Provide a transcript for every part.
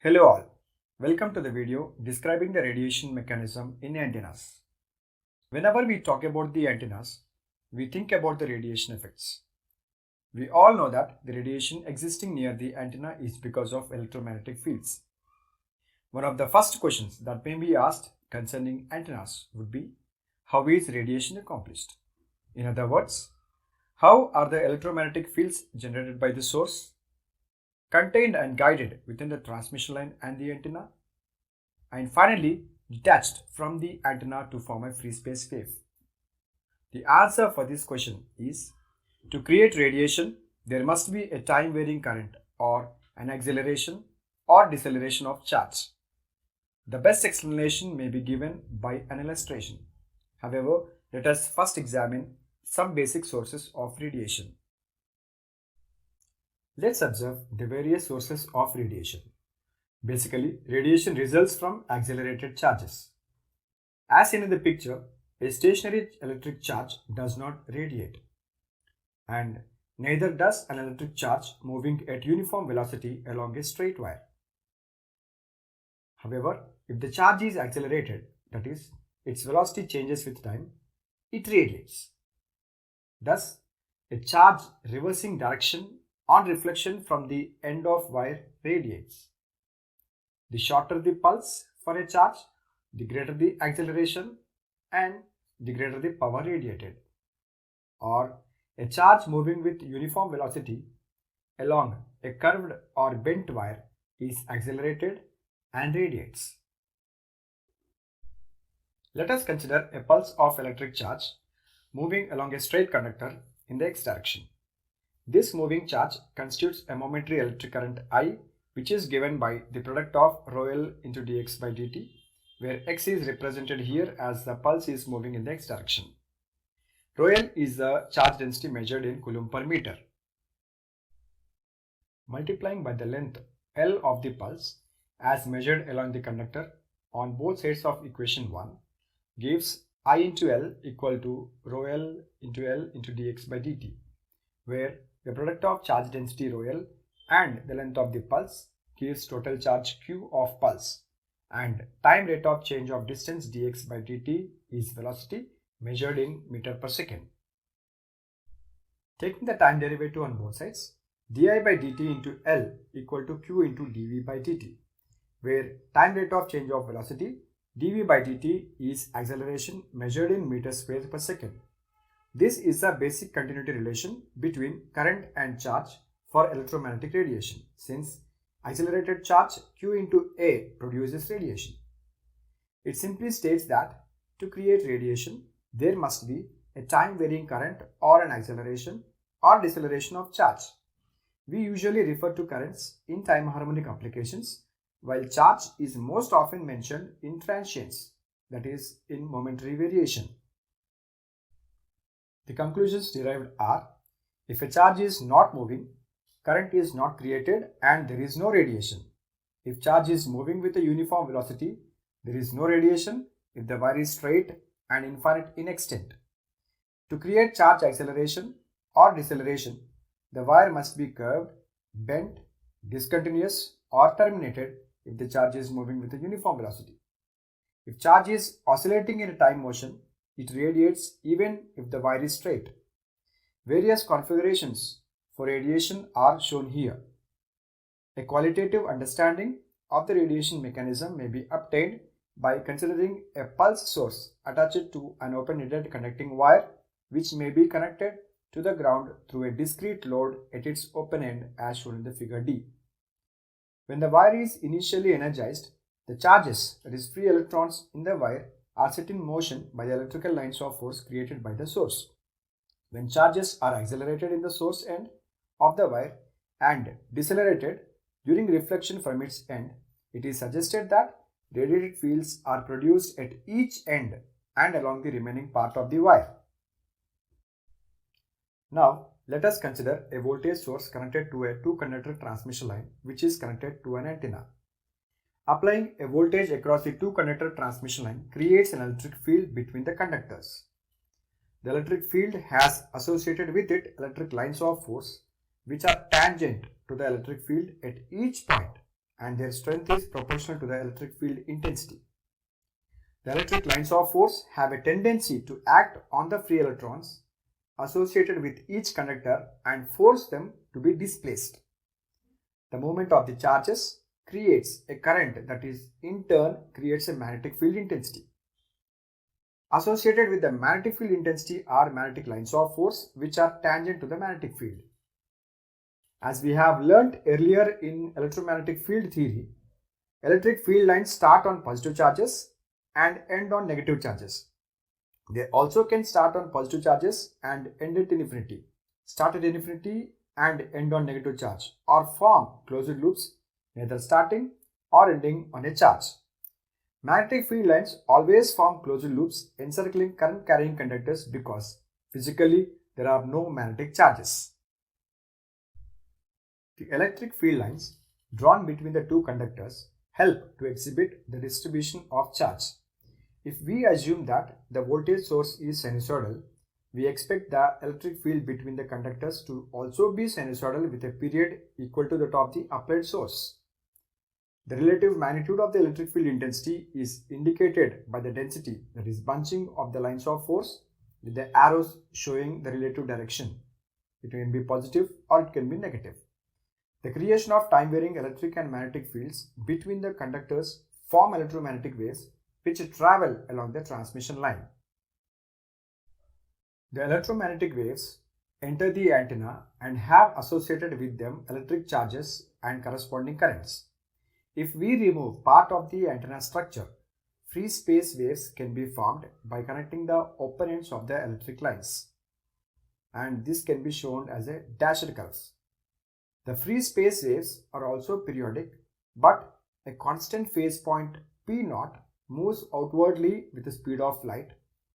Hello all, welcome to the video describing the radiation mechanism in antennas. Whenever we talk about the antennas, we think about the radiation effects. We all know that the radiation existing near the antenna is because of electromagnetic fields. One of the first questions that may be asked concerning antennas would be, how is radiation accomplished? In other words, how are the electromagnetic fields generated by the source contained and guided within the transmission line and the antenna, and finally detached from the antenna to form a free space wave? The answer for this question is, to create radiation, there must be a time varying current or an acceleration or deceleration of charge. The best explanation may be given by an illustration. However, let us first examine some basic sources of radiation. Let's observe the various sources of radiation. Basically, radiation results from accelerated charges. As seen in the picture, a stationary electric charge does not radiate, and neither does an electric charge moving at uniform velocity along a straight wire. However, if the charge is accelerated, that is, its velocity changes with time, it radiates. Thus, a charge reversing direction on reflection from the end of wire radiates. The shorter the pulse for a charge, the greater the acceleration and the greater the power radiated. Or a charge moving with uniform velocity along a curved or bent wire is accelerated and radiates. Let us consider a pulse of electric charge moving along a straight conductor in the x direction. This moving charge constitutes a momentary electric current I, which is given by the product of rho L into dx by dt, where x is represented here as the pulse is moving in the x direction. Rho L is the charge density measured in coulomb per meter. Multiplying by the length L of the pulse as measured along the conductor on both sides of equation 1 gives I into L equal to rho L into dx by dt, where the product of charge density rho L and the length of the pulse gives total charge q of pulse, and time rate of change of distance dx by dt is velocity measured in meter per second. Taking the time derivative on both sides, di by dt into L equal to q into dv by dt, where time rate of change of velocity dv by dt is acceleration measured in meters square per second. This is the basic continuity relation between current and charge for electromagnetic radiation, since accelerated charge q into A produces radiation. It simply states that to create radiation, there must be a time varying current or an acceleration or deceleration of charge. We usually refer to currents in time harmonic applications, while charge is most often mentioned in transients, that is, in momentary variation. The conclusions derived are: if a charge is not moving, current is not created and there is no radiation. If charge is moving with a uniform velocity, there is no radiation if the wire is straight and infinite in extent. To create charge acceleration or deceleration, the wire must be curved, bent, discontinuous or terminated if the charge is moving with a uniform velocity. If charge is oscillating in a time motion, it radiates even if the wire is straight. Various configurations for radiation are shown here. A qualitative understanding of the radiation mechanism may be obtained by considering a pulse source attached to an open-ended conducting wire, which may be connected to the ground through a discrete load at its open end as shown in the figure D. When the wire is initially energized, the charges, that is free electrons in the wire, are set in motion by the electrical lines of force created by the source. When charges are accelerated in the source end of the wire and decelerated during reflection from its end, it is suggested that radiated fields are produced at each end and along the remaining part of the wire. Now, let us consider a voltage source connected to a two-conductor transmission line which is connected to an antenna. Applying a voltage across the two-conductor transmission line creates an electric field between the conductors. The electric field has associated with it electric lines of force which are tangent to the electric field at each point and their strength is proportional to the electric field intensity. The electric lines of force have a tendency to act on the free electrons associated with each conductor and force them to be displaced. The movement of the charges creates a current that is in turn creates a magnetic field intensity. Associated with the magnetic field intensity are magnetic lines of force which are tangent to the magnetic field. As we have learnt earlier in electromagnetic field theory, electric field lines start on positive charges and end on negative charges. They also can start on positive charges and end at infinity, start at infinity and end on negative charge, or form closed loops neither starting or ending on a charge. Magnetic field lines always form closed loops encircling current carrying conductors because physically there are no magnetic charges. The electric field lines drawn between the two conductors help to exhibit the distribution of charge. If we assume that the voltage source is sinusoidal, we expect the electric field between the conductors to also be sinusoidal with a period equal to that of the applied source. The relative magnitude of the electric field intensity is indicated by the density, that is bunching of the lines of force with the arrows showing the relative direction. It can be positive or it can be negative. The creation of time-varying electric and magnetic fields between the conductors form electromagnetic waves which travel along the transmission line. The electromagnetic waves enter the antenna and have associated with them electric charges and corresponding currents. If we remove part of the antenna structure, free space waves can be formed by connecting the open ends of the electric lines, and this can be shown as a dashed curves. The free space waves are also periodic, but a constant phase point P0 moves outwardly with the speed of light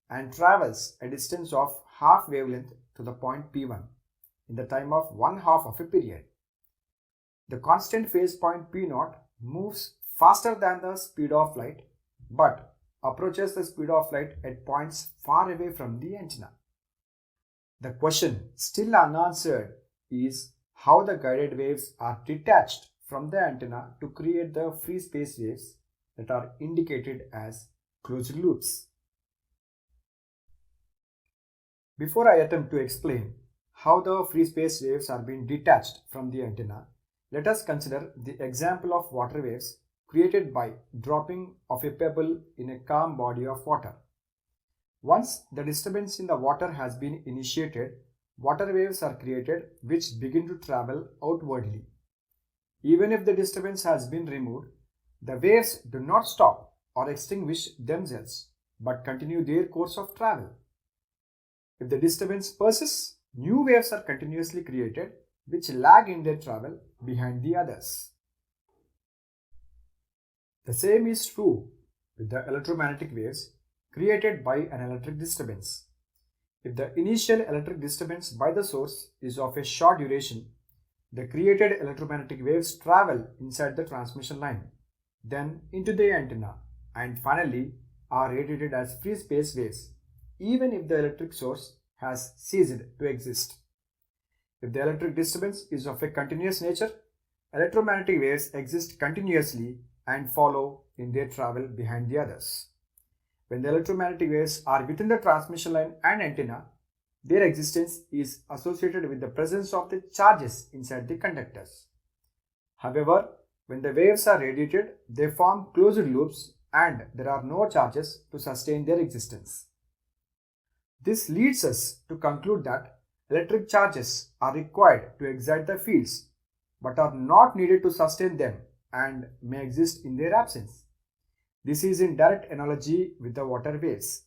and travels a distance of half wavelength to the point P1 in the time of 1/2 of a period. The constant phase point P0 moves faster than the speed of light but approaches the speed of light at points far away from the antenna. The question still unanswered is how the guided waves are detached from the antenna to create the free space waves that are indicated as closed loops. Before I attempt to explain how the free space waves are being detached from the antenna, let us consider the example of water waves created by dropping of a pebble in a calm body of water. Once the disturbance in the water has been initiated, water waves are created which begin to travel outwardly. Even if the disturbance has been removed, the waves do not stop or extinguish themselves but continue their course of travel. If the disturbance persists, new waves are continuously created which lag in their travel behind the others. The same is true with the electromagnetic waves created by an electric disturbance. If the initial electric disturbance by the source is of a short duration, the created electromagnetic waves travel inside the transmission line, then into the antenna, and finally are radiated as free space waves, even if the electric source has ceased to exist. If the electric disturbance is of a continuous nature, electromagnetic waves exist continuously and follow in their travel behind the others. When the electromagnetic waves are within the transmission line and antenna, their existence is associated with the presence of the charges inside the conductors. However, when the waves are radiated, they form closed loops and there are no charges to sustain their existence. This leads us to conclude that electric charges are required to excite the fields but are not needed to sustain them and may exist in their absence. This is in direct analogy with the water waves.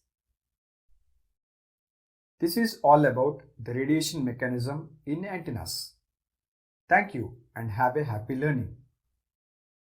This is all about the radiation mechanism in antennas. Thank you and have a happy learning.